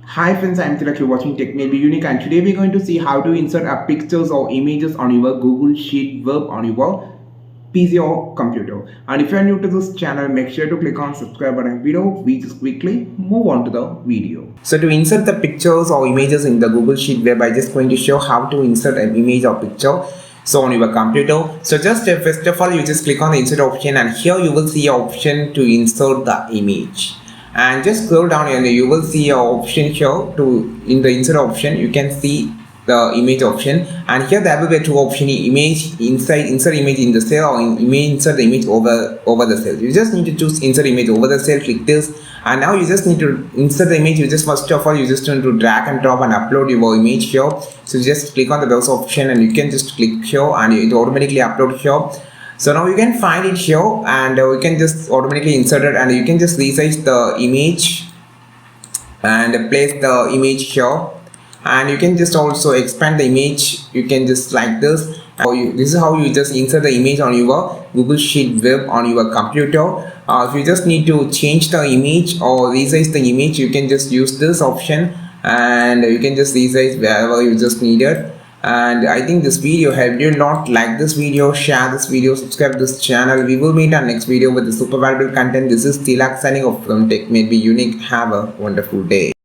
Hi friends, I'm Tilak. You're watching Tech May Be Unique, and today we're going to see how to insert a pictures or images on your Google Sheet web on your PC or computer. And if you're new to this channel, make sure to click on subscribe button below. We just quickly move on to the video. So to insert the pictures or images in the Google Sheet web, I'm just going to show how to insert an image or picture. So on your computer, so just first of all, you just click on the insert option, and here you will see an option to insert the image, and just scroll down and you will see a option here to in the insert option you can see the image option, and here there will be two options: image inside, insert image in the cell, or image insert the image over the cell. You just need to choose insert image over the cell. Click this, and now you just need to insert the image. You just first of all you just need to drag and drop and upload your image here. So just click on the browse option and you can just click here and it automatically upload here. So now you can find it here, and we can just automatically insert it, and you can just resize the image and place the image here, and you can just also expand the image. You can just like this. This is how you just insert the image on your Google Sheet web on your computer. If you just need to change the image or resize the image, you can just use this option, and you can just resize wherever you just need it. And I think this video helped you. Not like this video, share this video, subscribe to this channel. We will meet our next video with the super valuable content. This is Tilak signing off from Tech May Be Unique. Have a wonderful day.